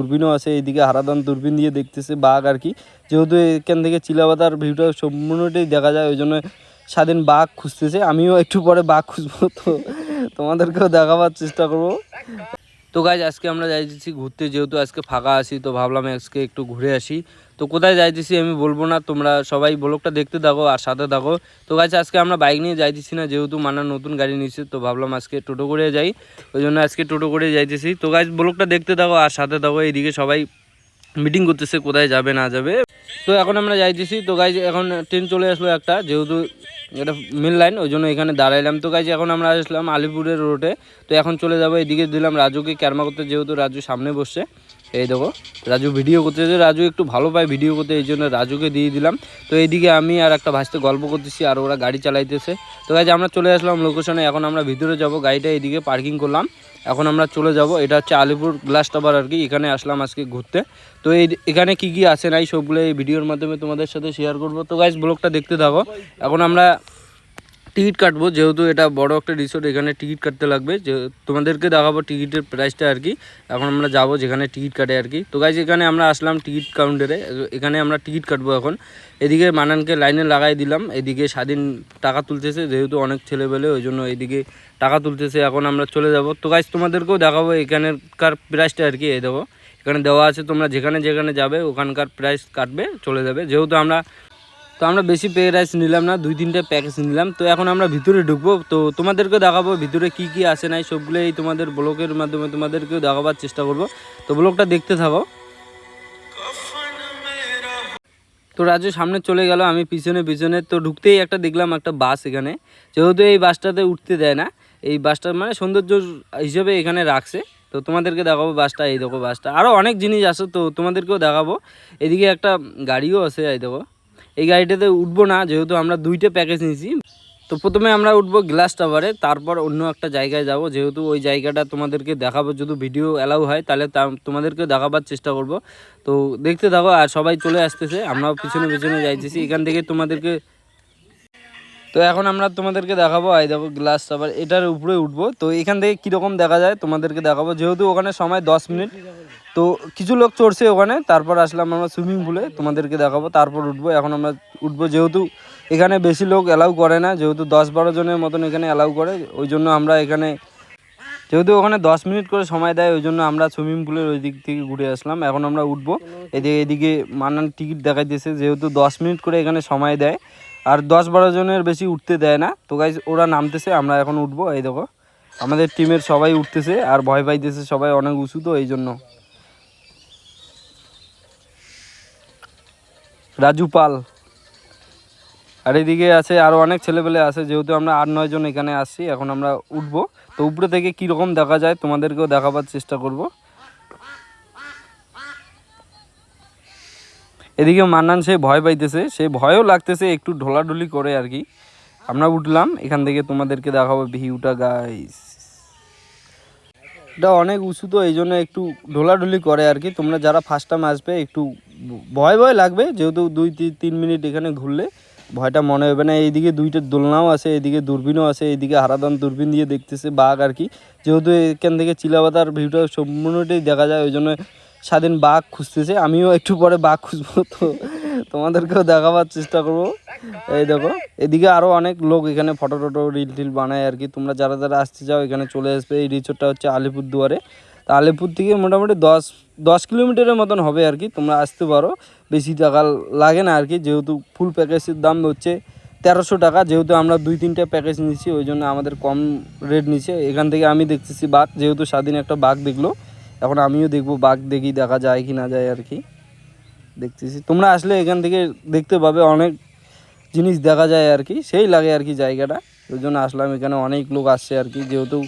দূরবীনও আছে, এইদিকে হারাদান দূরবীন দিয়ে দেখতেছে বাঘ আর কি, যেহেতু এখান থেকে চিলাপাতার ভিউটা সম্পূর্ণটাই দেখা যায়, ওই জন্য স্বাধীন বাঘ খুঁজতেছে। আমিও একটু পরে বাঘ খুঁজবো, তো তোমাদেরকেও দেখাবার চেষ্টা করবো। তো গাইজ আজকে আমরা যাইতেছি ঘুরতে, যেহেতু আজকে ফাঁকা আছি তো ভাবলাম আজকে একটু ঘুরে আসি। তো কোথায় যাইতেছি আমি বলবো না, তোমরা সবাই ব্লগটা দেখতে থাকো আর সাথে থাকো। তো গাইজ আজকে আমরা বাইক নিয়ে যাইতেছি না, যেহেতু মানার নতুন গাড়ি নিয়েছে, তো ভাবলাম আজকে টোটো করে যাই, ওই জন্য আজকে টোটো করে যাইতেছি। তো গাইজ ব্লগটা দেখতে থাকো আর সাথে থাকো। এইদিকে সবাই মিটিং করতেছে কোথায় যাবে না যাবে। তো এখন আমরা যাইতেছি। তো গাইজ এখন ট্রেন চলে আসলো একটা, যেহেতু এটা মেন লাইন, ওই জন্য এখানে দাঁড়াইলাম। তো গাইজ এখন আমরা আসলাম আলিপুরের রোডে। তো এখন চলে যাবো, এদিকে দিলাম রাজুকে ক্যারমা করতে, যেহেতু রাজু সামনে বসছে। এই দেখো রাজু ভিডিও করতেছে, রাজু একটু ভালো পায় ভিডিও করতে, এই জন্য রাজুকে দিয়ে দিলাম। তো এইদিকে আমি আর একটা ভাইতে গল্প করতেছি আর ওরা গাড়ি চালাইতেছে। তো গাইজ আমরা চলে আসলাম লোকেশনে, এখন আমরা ভিতরে যাব, গাড়িটা এইদিকে পার্কিং করলাম, এখন আমরা চলে যাব। এটা হচ্ছে আলিপুর গ্লাস টাওয়ার আর কি, এখানে আসলাম আজকে ঘুরতে। তো এখানে কি কি আছে নাই সবগুলো এই ভিডিওর মাধ্যমে তোমাদের সাথে শেয়ার করব। তো গাইজ ব্লগটা দেখতে থাকো। এখন আমরা টিকিট কাটবো, যেহেতু এটা বড় একটা রিসোর্ট, এখানে টিকিট কাটতে লাগবে, যে তোমাদেরকে দেখাবো টিকিটের প্রাইসটা আর কি। এখন আমরা যাব যেখানে টিকিট কাটে আর কি। তো গাইজ এখানে আমরা আসলাম টিকিট কাউন্টারে, এখানে আমরা টিকিট কাটবো এখন। এদিকে মানানকে লাইনে লাগাই দিলাম, এদিকে স্বাধীন টাকা তুলতেছে, যেহেতু অনেক ছেলেবেলে ওই জন্য এইদিকে টাকা তুলতেছে। এখন আমরা চলে যাব। তো গাইজ তোমাদেরকেও দেখাবো এখানকার প্রাইসটা আর কি। এই দেখো এখানে দেওয়া আছে, তোমরা যেখানে যেখানে যাবে ওখানকার প্রাইস কাটবে, চলে যাবে। যেহেতু আমরা বেশি প্যাকেজ নিলাম না, 2-3টা প্যাকেজ নিলাম। তো এখন আমরা ভিতরে ঢুকবো, তো তোমাদেরকে দেখাবো ভিতরে কি কি আছে নাই সবগুলোই তোমাদের ব্লগের মাধ্যমে তোমাদেরকেও দেখাবার চেষ্টা করব। তো ব্লগটা দেখতে থাকো। তো রাজু সামনে চলে গেল, আমি পিছনে পিছনে। তো ঢুকতেই একটা দেখলাম একটা বাস এখানে, যেহেতু এই বাসটাতে উঠতে দেয় না, এই বাসটা মানে সৌন্দর্য হিসেবে এখানে রাখছে। তো তোমাদেরকে দেখাবো বাসটা, এই দেখো বাসটা, আরও অনেক জিনিস আছে তো তোমাদেরকেও দেখাবো। এদিকে একটা গাড়িও আছে, এই দেখো। এই গাড়িটাতে উঠবো না, যেহেতু আমরা 2টা প্যাকেজ নিয়েছি। তো প্রথমে আমরা উঠবো গ্লাস টাওয়ারে, তারপর অন্য একটা জায়গায় যাব, যেহেতু ওই জায়গাটা তোমাদেরকে দেখাবো, যদি ভিডিও অ্যালাউ হয় তাহলে তোমাদেরকে দেখাবার চেষ্টা করব। তো দেখতে থাকো আর সবাই চলে আসতেছে, আমরাও পিছনে পিছনে যাইতেছি এখান থেকে তোমাদেরকে। তো এখন আমরা তোমাদেরকে দেখাবো, এই দেখো গ্লাস টাওয়ার, এটার উপরে উঠবো। তো এখান থেকে কীরকম দেখা যায় তোমাদেরকে দেখাবো, যেহেতু ওখানে সময় 10 মিনিট। তো কিছু লোক চড়ছে ওখানে, তারপর আসলাম আমরা সুইমিং পুলে, তোমাদেরকে দেখাবো, তারপর উঠবো। এখন আমরা উঠবো, যেহেতু এখানে বেশি লোক অ্যালাউ করে না, যেহেতু 10-12 জনের মতন এখানে অ্যালাউ করে, ওই জন্য আমরা এখানে, যেহেতু ওখানে 10 মিনিট করে সময় দেয়, ওই জন্য আমরা সুইমিং পুলের ওই দিক থেকে ঘুরে আসলাম। এখন আমরা উঠবো, এদিকে মানান টিকিট দেখাইতেছে, যেহেতু 10 মিনিট করে এখানে সময় দেয়, আর 10-12 জনের বেশি উঠতে দেয় না। তো গাইজ ওরা নামতেছে, আমরা এখন উঠবো। এই দেখো আমাদের টিমের সবাই উঠতেছে আর ভয় পাইতেছে সবাই, অনেক উঁচু তো এই জন্য। রাজু পাল আর এদিকে আছে আরও অনেক ছেলেপেলে আছে, যেহেতু আমরা 8-9 জন এখানে আসছি। এখন আমরা উঠবো, তো উপরে থেকে কীরকম দেখা যায় তোমাদেরকেও দেখাবার চেষ্টা করব। এদিকে মান্নান সে ভয় পাইতেছে, সে ভয়ও লাগতেছে, একটু ঢোলাঢুলি করে আর কি। আমরা উঠলাম এখান থেকে, তোমাদেরকে দেখাবো ভিউটা গাইস। এটা অনেক উঁচু তো এই জন্য একটু ঢোলাঢুলি করে আর কি। তোমরা যারা ফার্স্ট টাইম আসবে একটু ভয় ভয় লাগবে, যেহেতু 2-3 মিনিট এখানে ঘুরলে ভয়টা মনে হবে না। এইদিকে 2টা দোলনাও আছে, এইদিকে দূরবীনও আছে, এইদিকে হারাদান দূরবীন দিয়ে দেখতেছে বাঘ আর কি, যেহেতু এখান থেকে চিলাপাতার ভিউটা সম্পূর্ণটাই দেখা যায়, ওই জন্য স্বাধীন বাঘ খুঁজতেছে। আমিও একটু পরে বাঘ খুঁজবো, তো তোমাদেরকেও দেখাবার চেষ্টা করবো। এই দেখো এদিকে আরও অনেক লোক এখানে ফটো টটো রিল টিল বানায় আর কি। তোমরা যারা যারা আসতে চাও এখানে চলে আসবে। এই রিসোর্টটা হচ্ছে আলিপুরদুয়ারে। তো আলিপুর থেকে মোটামুটি 10 কিলোমিটারের মতন হবে আর কি, তোমরা আসতে পারো, বেশি টাকা লাগে না আর কি। যেহেতু ফুল প্যাকেজের দাম হচ্ছে 1300 টাকা, যেহেতু আমরা 2-3টা প্যাকেজ নিচ্ছি ওই জন্য আমাদের কম রেট নিচ্ছে। এখান থেকে আমি দেখতেছি বাঘ, যেহেতু স্বাধীন একটা বাঘ দেখলো, এখন আমিও দেখবো বাঘ দেখি দেখা যায় কি না যায় আর কি, দেখতেছি। তোমরা আসলে এখান থেকে দেখতে পাবে অনেক জিনিস দেখা যায় আর কি, সেই লাগে আর কি জায়গাটা, ওই জন্য আসলাম। এখানে অনেক লোক আসছে আর কি, যেহেতু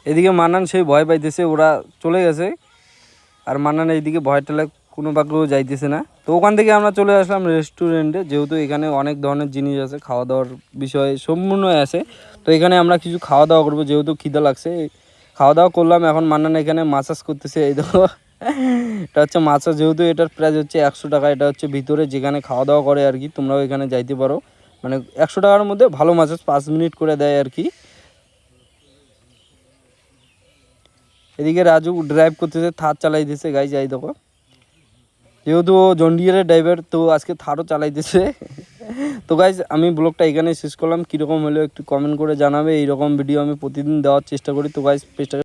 এদিকে মান্নান সেই ভয় পাইতেছে, ওরা চলে গেছে, আর মান্নান এইদিকে ভয় টেলা কোনো বাক্যও যাইতেছে না। তো ওখান থেকে আমরা চলে আসলাম রেস্টুরেন্টে, যেহেতু এখানে অনেক ধরনের জিনিস আছে, খাওয়া দাওয়ার বিষয়ে সম্পূর্ণ আছে। তো এখানে আমরা কিছু খাওয়া দাওয়া করবো, যেহেতু খিদা লাগছে। খাওয়া দাওয়া করলাম, এখন মান্নান এখানে মাসাজ করতেছে, এই দেখো এটা হচ্ছে মাসাজ, যেহেতু এটার প্রাইস হচ্ছে 100 টাকা। এটা হচ্ছে ভিতরে যেখানে খাওয়া দাওয়া করে আর কি, তোমরাও এখানে যাইতে পারো, মানে 100 টাকার মধ্যে ভালো মাসাজ 5 মিনিট করে দেয় আর কি। এদিকে রাজু ড্রাইভ করতেছে, থার চালাইতেছে গাইজ, এই দেখো। যেহেতু ও জন্ডিয়ারের ড্রাইভার, তো আজকে থারও চালাইতেছে। তো গাইজ আমি ব্লগটা এখানে শেষ করলাম। কীরকম হলো একটু কমেন্ট করে জানাবে। এইরকম ভিডিও আমি প্রতিদিন দেওয়ার চেষ্টা করি। তো গাইজ পেজটা